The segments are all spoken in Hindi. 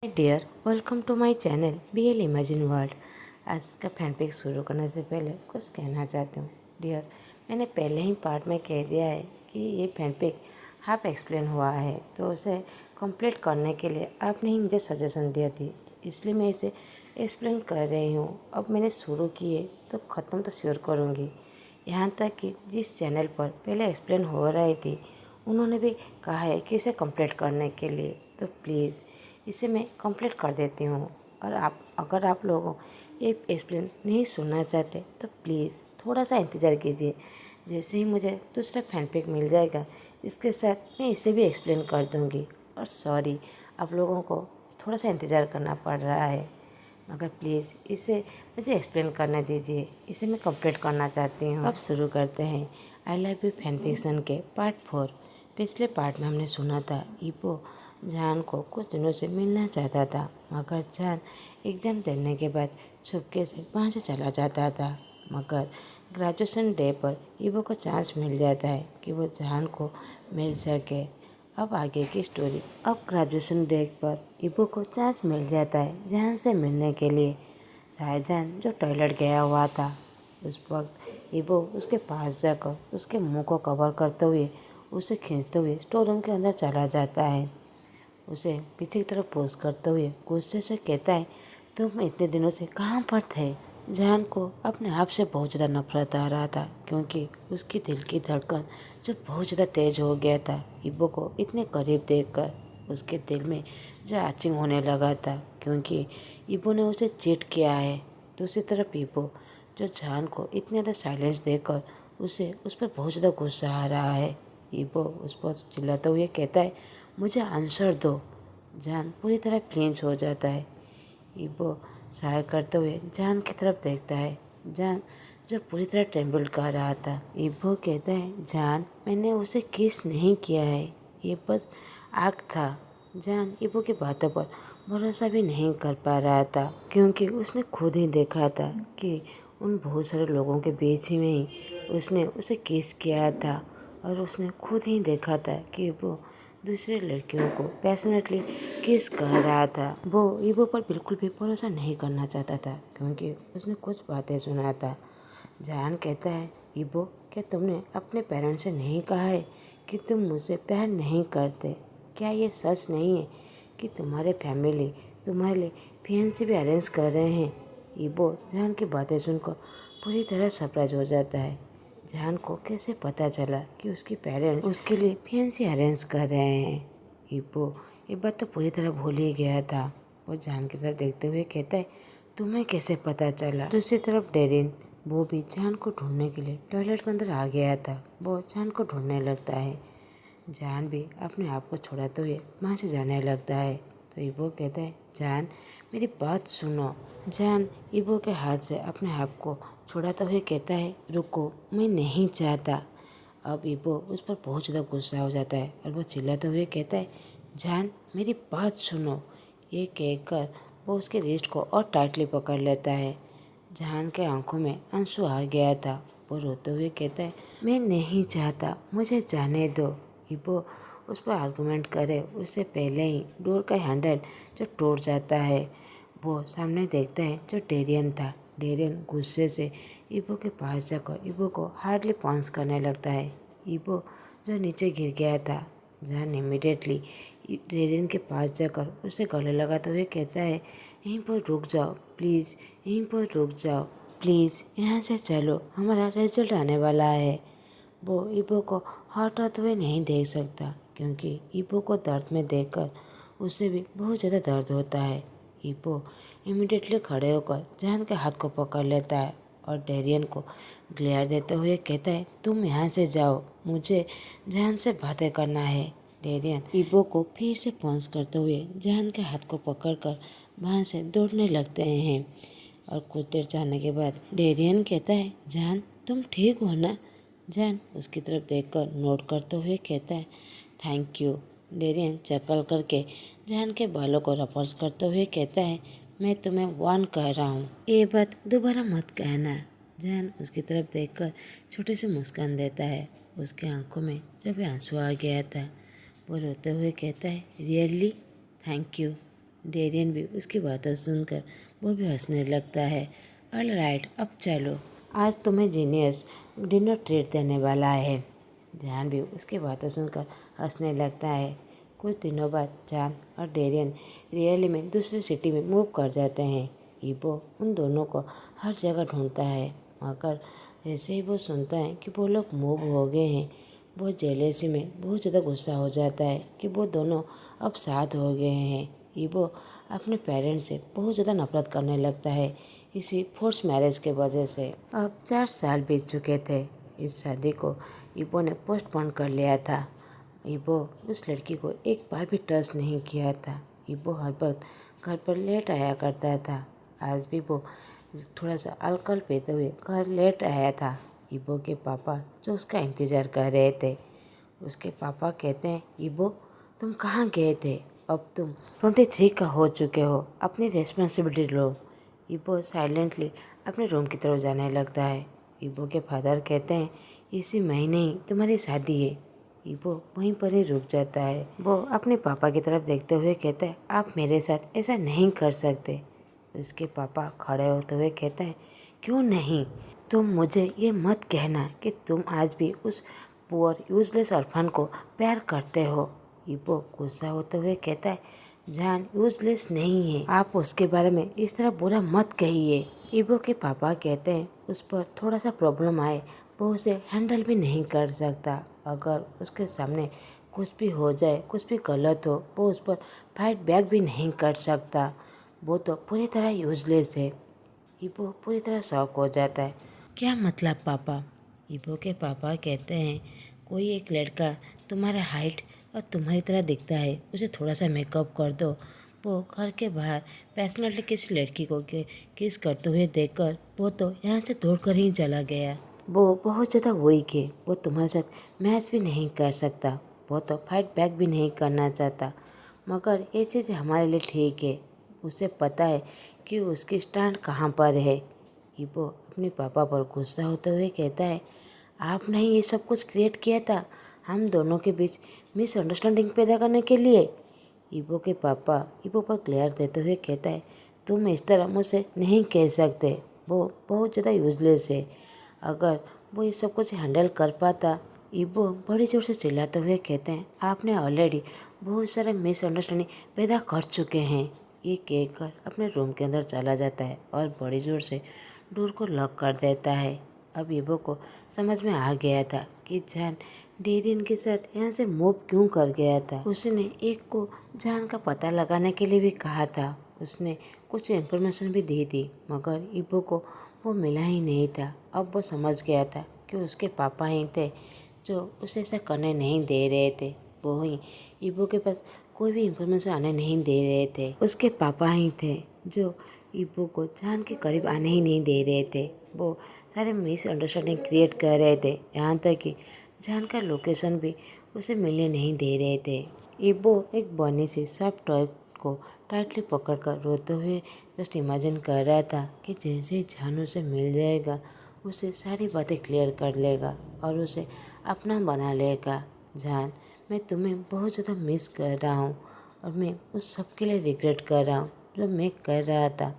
Dear, welcome to my channel BL imagine world. आज का फैनपिक शुरू करने से पहले कुछ कहना चाहती हूँ। डियर, मैंने पहले ही पार्ट में कह दिया है कि ये फैनपिक हाफ एक्सप्लेन हुआ है, तो उसे कंप्लीट करने के लिए आपने ही मुझे सजेशन दिया थी, इसलिए मैं इसे एक्सप्लेन कर रही हूँ। अब मैंने शुरू किए तो ख़त्म तो श्योर करूँगी। यहाँ तक कि जिस चैनल पर पहले एक्सप्लेन हो रही थी, उन्होंने भी कहा है कि इसे कंप्लीट करने के लिए, तो प्लीज़ इसे मैं कंप्लीट कर देती हूँ। और अगर आप लोगों ये एक्सप्लेन नहीं सुनना चाहते तो प्लीज़ थोड़ा सा इंतज़ार कीजिए। जैसे ही मुझे दूसरा फैनपिक मिल जाएगा, इसके साथ मैं इसे भी एक्सप्लेन कर दूँगी। और सॉरी, आप लोगों को थोड़ा सा इंतज़ार करना पड़ रहा है, मगर प्लीज़ इसे मुझे एक्सप्लेन करने दीजिए। इसे मैं कंप्लीट करना चाहती हूँ। अब शुरू करते हैं I love you fan fiction के पार्ट 4। पिछले पार्ट में हमने सुना था ईपो जान को कुछ दिनों से मिलना चाहता था, मगर जान एग्ज़ाम देने के बाद छुपके से वहाँ से चला जाता था। मगर ग्रेजुएशन डे पर ईबो को चांस मिल जाता है कि वो जान को मिल सके। अब आगे की स्टोरी। अब ग्रेजुएशन डे पर ईबो को चांस मिल जाता है जान से मिलने के लिए। शाहजहान जो टॉयलेट गया हुआ था, उस वक्त ईबो उसके पास जाकर उसके मुंह को कवर करते हुए उसे खींचते हुए स्टोर रूम के अंदर चला जाता है। उसे पीछे की तरफ पोज करते हुए गुस्से से कहता है, तुम इतने दिनों से कहाँ पर थे। जान को अपने आप से बहुत ज़्यादा नफरत आ रहा था, क्योंकि उसकी दिल की धड़कन जो बहुत ज़्यादा तेज हो गया था ईबो को इतने करीब देखकर। उसके दिल में जो आचिंग होने लगा था, क्योंकि ईबो ने उसे चीट किया है। दूसरी तरफ ईबो जो जान को इतने ज़्यादा साइलेंस देकर उसे उस पर बहुत ज़्यादा गुस्सा आ रहा है। ईबो उस पर चिल्लाते हुए कहता है, मुझे आंसर दो। जान पूरी तरह फ्लिंच हो जाता है। ईबो सहाय करते हुए जान की तरफ देखता है। जान जो पूरी तरह ट्रेम्बल कर रहा था। ईबो कहता है, जान मैंने उसे किस नहीं किया है, ये बस आग था। जान ईबो की बातों पर भरोसा भी नहीं कर पा रहा था, क्योंकि उसने खुद ही देखा था कि उन बहुत सारे लोगों के बीच ही में ही उसने उसे किस किया था। और उसने खुद ही देखा था कि वो दूसरे लड़कियों को पैशनेटली किस कर रहा था। वो ईबो पर बिल्कुल भी भरोसा नहीं करना चाहता था, क्योंकि उसने कुछ बातें सुना था। जान कहता है, ईबो क्या तुमने अपने पेरेंट्स से नहीं कहा है कि तुम मुझसे प्यार नहीं करते? क्या ये सच नहीं है कि तुम्हारे फैमिली तुम्हारे लिए फियांसी भी अरेंज कर रहे हैं? ईबो जान की बातें सुनकर पूरी तरह सरप्राइज हो जाता है। जान को कैसे पता चला कि उसके पेरेंट्स उसके लिए फियांसी अरेंज कर रहे हैं? ईबो ये बात तो पूरी तरह भूल ही गया था। वो जान की तरफ देखते हुए कहता है, तुम्हें कैसे पता चला? दूसरी तरफ डेरिन, वो भी जान को ढूंढने के लिए टॉयलेट के अंदर आ गया था। वो जान को ढूंढने लगता है। जान भी अपने आप को छुड़ाते हुए वहाँ से जाने लगता है। तो ईबो कहता है, जान मेरी बात सुनो। जान ईबो के हाथ से अपने आप को छुड़ाते हुए कहता है, रुको, मैं नहीं चाहता। अब ईबो उस पर बहुत ज़्यादा गुस्सा हो जाता है और वो चिल्लाते हुए कहता है, जान मेरी बात सुनो। ये कहकर वो उसके रिस्ट को और टाइटली पकड़ लेता है। जान के आंखों में आंसू आ गया था। वो रोते हुए कहता है, मैं नहीं चाहता, मुझे जाने दो। ईबो उस पर आर्गुमेंट करे उससे पहले ही डोर का हैंडल जो टूट जाता है। वो सामने देखता है जो डेरियन था। डेरियन गुस्से से ईबो के पास जाकर ईबो को हार्डली पंच करने लगता है। ईबो जो नीचे गिर गया था। जान इमीडिएटली डेरियन के पास जाकर उसे गले लगाते हुए कहता है, यहीं पर रुक जाओ प्लीज़, यहीं पर रुक जाओ प्लीज़, यहाँ से चलो, हमारा रिजल्ट आने वाला है। वो ईबो को हर्ट होते हुए नहीं देख सकता, क्योंकि ईबो को दर्द में देखकर उसे भी बहुत ज़्यादा दर्द होता है। ईबो इमीडिएटली खड़े होकर जान के हाथ को पकड़ लेता है और डेरियन को ग्लेयर देते हुए कहता है, तुम यहाँ से जाओ, मुझे जान से बातें करना है। डेरियन ईबो को फिर से पंच करते हुए जान के हाथ को पकड़कर वहाँ से दौड़ने लगते हैं। और कुछ देर जाने के बाद डेरियन कहता है, जान तुम ठीक हो ना? जान उसकी तरफ देखकर नोट करते हुए कहता है, थैंक यू। डेरियन चकल करके जान के बालों को रपर्स करते हुए कहता है, मैं तुम्हें वार्न कर रहा हूँ, ये बात दोबारा मत कहना। जान उसकी तरफ देखकर छोटे से मुस्कान देता है। उसके आंखों में जब आंसू आ गया था। वो रोते हुए कहता है, रियली? Thank you. डेरियन भी उसकी बातें सुनकर वो भी हंसने लगता है। ऑलराइट, अब चलो, आज तुम्हें जीनियस डिनर ट्रीट देने वाला है। जान भी उसकी बातें सुनकर हंसने लगता है। कुछ दिनों बाद जान और डेरियन रियली में दूसरी सिटी में मूव कर जाते हैं। ईबो उन दोनों को हर जगह ढूंढता है, मगर जैसे ही वो सुनता है कि वो लोग मूव हो गए हैं, वो जेलेसी में बहुत ज़्यादा गुस्सा हो जाता है कि वो दोनों अब साथ हो गए हैं। ईबो अपने पेरेंट्स से बहुत ज़्यादा नफरत करने लगता है, इसी फोर्स मैरिज के वजह से। अब 4 साल बीत चुके थे। इस शादी को ईबो ने पोस्टपोन कर लिया था। ईबो उस लड़की को एक बार भी टच नहीं किया था। ईबो हर वक्त घर पर लेट आया करता था। आज भी वो थोड़ा सा अल्कोहल पीते हुए घर लेट आया था। ईबो के पापा जो उसका इंतज़ार कर रहे थे, उसके पापा कहते हैं, ईबो तुम कहाँ गए थे? अब तुम 23 का हो चुके हो, अपनी रेस्पॉन्सिबिलिटी लो। ईबो साइलेंटली अपने रूम की तरफ जाने लगता है। ईबो के फादर कहते हैं, इसी महीने ही तुम्हारी शादी है। ईबो वहीं पर ही रुक जाता है। वो अपने पापा की तरफ देखते हुए कहता है, आप मेरे साथ ऐसा नहीं कर सकते। उसके पापा खड़े होते हुए कहते हैं, क्यों नहीं? तुम मुझे ये मत कहना कि तुम आज भी उस पुअर यूजलेस ऑर्फन को प्यार करते हो। ईबो गुस्सा होते हुए कहता है, जान यूजलेस नहीं है, आप उसके बारे में इस तरह बुरा मत कहिए। ईबो के पापा कहते हैं, उस पर थोड़ा सा प्रॉब्लम आए वो उसे हैंडल भी नहीं कर सकता। अगर उसके सामने कुछ भी हो जाए, कुछ भी गलत हो, वो उस पर फाइट बैक भी नहीं कर सकता। वो तो पूरी तरह यूजलेस है। ईबो पूरी तरह शॉक हो जाता है। क्या मतलब पापा? ईबो के पापा कहते हैं, कोई एक लड़का तुम्हारा हाइट और तुम्हारी तरह दिखता है, उसे थोड़ा सा मेकअप कर दो। वो घर के बाहर पैशनेटली किसी लड़की को किस करते हुए देखकर वो तो यहाँ से दौड़कर ही चला गया। वो बहुत ज़्यादा वीक है, वो तुम्हारे साथ मैच भी नहीं कर सकता, वो तो फाइट बैक भी नहीं करना चाहता। मगर ये चीज़ हमारे लिए ठीक है, उसे पता है कि उसकी स्टैंड कहाँ पर है। ईबो अपने पापा पर गुस्सा होते हुए कहता है, आपने ही ये सब कुछ क्रिएट किया था हम दोनों के बीच मिसअंडरस्टैंडिंग पैदा करने के लिए। ईबो के पापा ईबो पर क्लियर देते हुए कहता है, तुम इस तरह मुझसे नहीं कह सकते, वो बहुत ज़्यादा यूजलेस है। अगर वो ये सब कुछ हैंडल कर पाता। ईबो बड़ी जोर से चिल्लाते हुए कहते हैं, आपने ऑलरेडी बहुत सारे मिसअंडरस्टैंडिंग पैदा कर चुके हैं। ये कहकर अपने रूम के अंदर चला जाता है और बड़ी जोर से डोर को लॉक कर देता है। अब ईबो को समझ में आ गया था कि जान डेरियन के साथ यहाँ से मूव क्यों कर गया था। उसने एक को जान का पता लगाने के लिए भी कहा था, उसने कुछ इन्फॉर्मेशन भी दी थी, मगर ईबो को वो मिला ही नहीं था। अब वो समझ गया था कि उसके पापा ही थे जो उसे ऐसा करने नहीं दे रहे थे। वो ही ईबो के पास कोई भी इन्फॉर्मेशन आने नहीं दे रहे थे। उसके पापा ही थे जो ईबो को जान के करीब आने ही नहीं दे रहे थे। वो सारे मिसअंडरस्टैंडिंग क्रिएट कर रहे थे, यहाँ तक कि जान का लोकेशन भी उसे मिलने नहीं दे रहे थे। ईबो एक बनी सी सब टॉय को टाइटली पकड़कर रोते हुए जस्ट इमेजिन कर रहा था कि जैसे ही जान उसे मिल जाएगा, उसे सारी बातें क्लियर कर लेगा और उसे अपना बना लेगा। जान, मैं तुम्हें बहुत ज़्यादा मिस कर रहा हूँ और मैं उस सब के लिए रिग्रेट कर रहा हूँ जो मैं कर रहा था।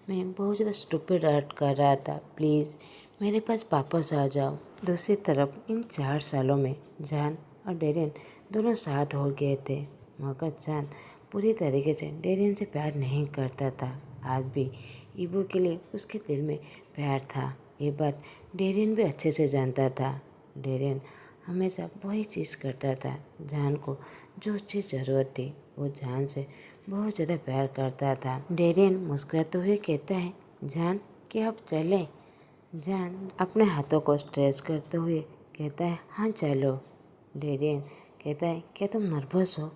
मैं बहुत ज़्यादा स्टूपिड एक्ट कर रहा था, प्लीज़ मेरे पास वापस आ जाओ। दूसरी तरफ इन 4 सालों में जान और डेरियन दोनों साथ हो गए थे, मगर जान पूरी तरीके से डेरियन से प्यार नहीं करता था। आज भी ईबो के लिए उसके दिल में प्यार था, ये बात डेरियन भी अच्छे से जानता था। डेरियन हमेशा वही चीज़ करता था, जान को जो चीज़ ज़रूरत थी वो जान से बहुत ज़्यादा प्यार करता था। डेरियन मुस्कुराते हुए कहता है, जान क्या आप चलें? जान अपने हाथों को स्ट्रेच करते हुए कहता है, हाँ चलो। डेरियन कहता है, क्या तुम नर्वस हो?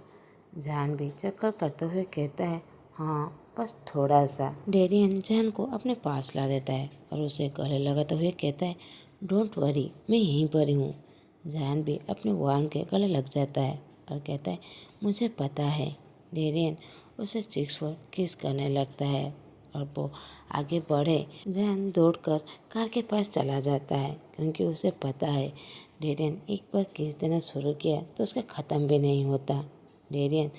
जान भी चक्कर करते हुए कहता है, हाँ बस थोड़ा सा। डेरियन जान को अपने पास ला देता है और उसे गले लगाते हुए कहता है, डोंट वरी, मैं यहीं पर ही हूँ। जान भी अपने वार्म के गले लग जाता है और कहता है, मुझे पता है। डेरियन उसे चिक्स पर किस करने लगता है और वो आगे बढ़े। जान दौड़कर कार के पास चला जाता है क्योंकि उसे पता है डेरियन एक बार किस देना शुरू किया तो उसका ख़त्म भी नहीं होता। डेरियन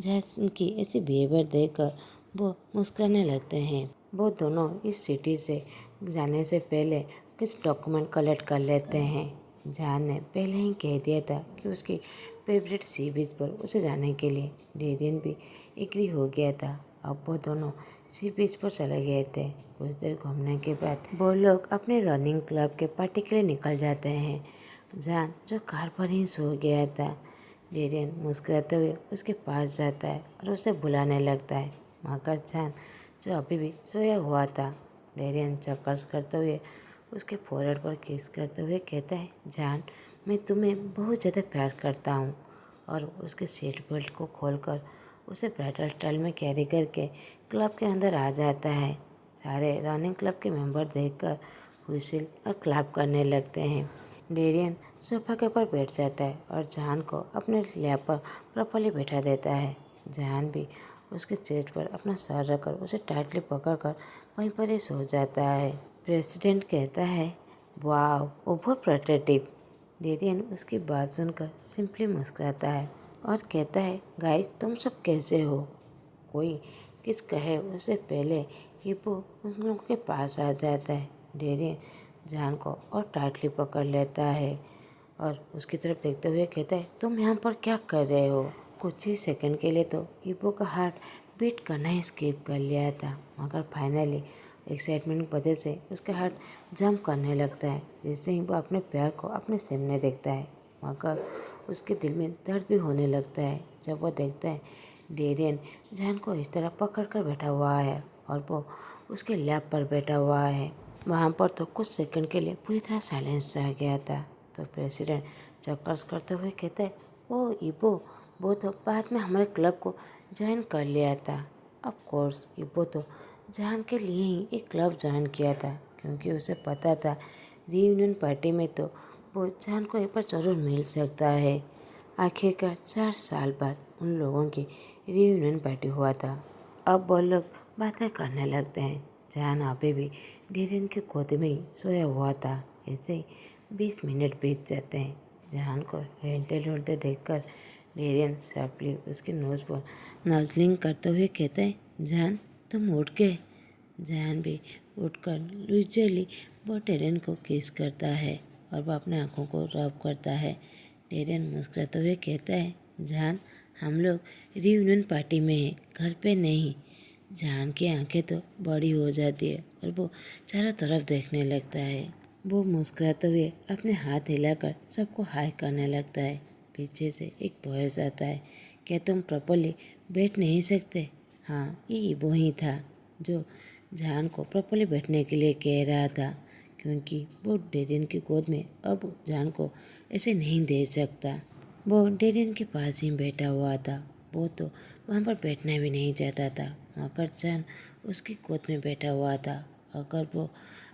जान की ऐसी बिहेवियर देखकर वो मुस्कुराने लगते हैं। वो दोनों इस सिटी से जाने से पहले कुछ डॉक्यूमेंट कलेक्ट कर लेते हैं। जान ने पहले ही कह दिया था कि उसकी फेवरेट सी बीच पर उसे जाने के लिए डेरियन भी एग्री हो गया था। अब वो दोनों सी बीच पर चले गए थे। कुछ देर घूमने के बाद वो लोग अपने रनिंग क्लब के पार्टी के लिए निकल जाते हैं। जान जो कार पर ही सो गया था, डेरियन मुस्कुराते हुए उसके पास जाता है और उसे बुलाने लगता है, मगर जान जो अभी भी सोया हुआ था। डेरियन चक्कर्स करते हुए उसके फोrehead पर किस करते हुए कहता है, जान मैं तुम्हें बहुत ज़्यादा प्यार करता हूँ। और उसके सीट बेल्ट को खोलकर उसे ब्राइडल स्टाइल में कैरी करके क्लब के अंदर आ जाता है। सारे रनिंग क्लब के मेंबर देखकर व्हिसिल और क्लैप करने लगते हैं। डेरियन सोफा के ऊपर बैठ जाता है और जान को अपने लैप पर प्रॉपर्ली बैठा देता है। जान भी उसके चेस्ट पर अपना सर रखकर उसे टाइटली पकड़कर वहीं पर ही सो जाता है। प्रेसिडेंट कहता है, वाह ओवर प्रोटेक्टिव। डेरियन उसकी बात सुनकर सिंपली मुस्कुराता है और कहता है, गाइस तुम सब कैसे हो। कोई किस कहे उससे पहले हिप्पो उन लोगों के पास आ जाता है। डेरियन जान को और टाइटली पकड़ लेता है और उसकी तरफ देखते हुए कहता है, तुम यहाँ पर क्या कर रहे हो। कुछ ही सेकंड के लिए तो हिप्पो का हार्ट बीट करना ही स्किप कर लिया था, मगर फाइनली एक्साइटमेंट की वजह से उसका हार्ट जंप करने लगता है। जिससे ही वो अपने प्यार को अपने सामने देखता है, मगर उसके दिल में दर्द भी होने लगता है जब वो देखता है डेरियन जान को इस तरह पकड़ कर बैठा हुआ है और वो उसके लैप पर बैठा हुआ है। वहाँ पर तो कुछ सेकंड के लिए पूरी तरह साइलेंस छा गया था। तो प्रेसिडेंट चक्कर्स करते हुए कहते हैं, ओ इबो वो तो बाद में हमारे क्लब को ज्वाइन कर लिया था। ऑफ कोर्स इबो तो जान के लिए ही एक क्लब ज्वाइन किया था, क्योंकि उसे पता था रीयूनियन पार्टी में तो वो जान को एक बार जरूर मिल सकता है। आखिरकार 4 साल बाद उन लोगों की रीयूनियन पार्टी हुआ था। अब वो लोग बातें करने लगते हैं। जान अभी भी डेरियन के गोद में ही सोया हुआ था। ऐसे ही 20 मिनट बीत जाते हैं। जान को हिलते डुलते देखकर डेरियन सैपली उसके नोज पर नजलिंग करते हुए कहते हैं, जान तुम उठ गए। जान भी उठकर यूजुअली वो डेरियन को किस करता है और वो अपने आँखों को रब करता है। डेरियन मुस्कुराते हुए कहता है, जान हम लोग रीयूनियन पार्टी में हैं, घर पे नहीं। जान की आंखें तो बड़ी हो जाती है और वो चारों तरफ देखने लगता है। वो मुस्कुराते हुए अपने हाथ हिलाकर सबको हाय करने लगता है। पीछे से एक वॉइस आता है, क्या तुम प्रॉपर्ली बैठ नहीं सकते। हाँ ये वो ही था जो जान को प्रॉपर्ली बैठने के लिए कह रहा था, क्योंकि वो डेरियन की गोद में अब जान को ऐसे नहीं दे सकता। वो डेरियन के पास ही बैठा हुआ था। वो तो वहाँ पर बैठना भी नहीं चाहता था, मगर जान उसकी गोद में बैठा हुआ था। अगर वो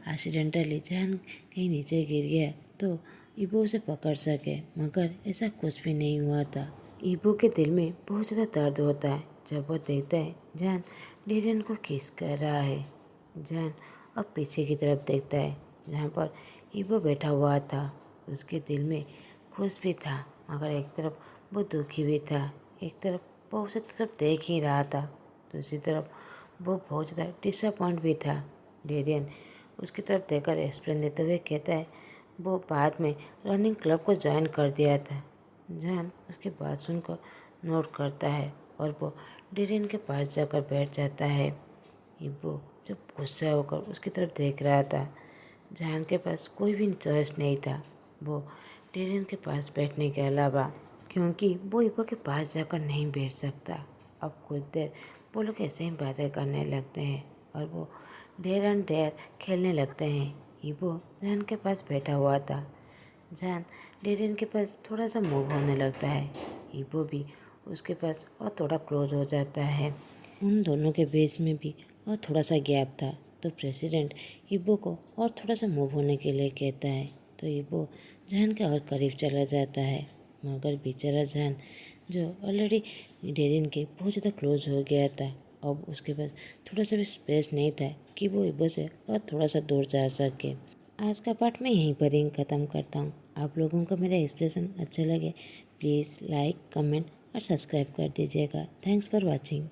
एक्सीडेंटली जान कहीं नीचे गिर गया तो इबो उसे पकड़ सके, मगर ऐसा कुछ भी नहीं हुआ था। इबो के दिल में बहुत ज़्यादा दर्द होता है जब वो देखता है जान डेरियन को किस कर रहा है। जान अब पीछे की तरफ देखता है जहाँ पर इबो बैठा हुआ था। उसके दिल में खुश भी था, मगर एक तरफ वो दुखी भी था। एक तरफ वो उसे तरफ देख ही रहा था, दूसरी तरफ वो बहुत ज़्यादा डिसअपॉइंट भी था। डेरियन उसकी तरफ देखकर एक्सप्लेन देते हुए कहता है, वो बाद में रनिंग क्लब को ज्वाइन कर दिया था। जान उसकी बात सुनकर नोट करता है और वो डेरियन के पास जाकर बैठ जाता है। इबो जो गुस्सा होकर उसकी तरफ देख रहा था। जान के पास कोई भी चॉइस नहीं था वो डेरियन के पास बैठने के अलावा, क्योंकि वो इबो के पास जाकर नहीं बैठ सकता। अब कुछ देर वो लोग ऐसे ही बातें करने लगते हैं और वो डेयर एंड डेयर खेलने लगते हैं। इबो जान के पास बैठा हुआ था। जान डेरियन के पास थोड़ा सा मूव होने लगता है। इबो भी उसके पास और थोड़ा क्लोज हो जाता है। उन दोनों के बीच में भी और थोड़ा सा गैप था, तो प्रेसिडेंट इबो को और थोड़ा सा मूव होने के लिए कहता है। तो इबो जान के और करीब चला जाता है, मगर बेचारा जान जो ऑलरेडी डेरियन के बहुत ज़्यादा क्लोज हो गया था, अब उसके पास थोड़ा सा भी स्पेस नहीं था कि वो इबो से और थोड़ा सा दूर जा सके। आज का पार्ट मैं यहीं पर ही ख़त्म करता हूँ। आप लोगों को मेरा एक्सप्रेशन अच्छा लगे प्लीज़ लाइक कमेंट और सब्सक्राइब कर दीजिएगा। Thanks for watching.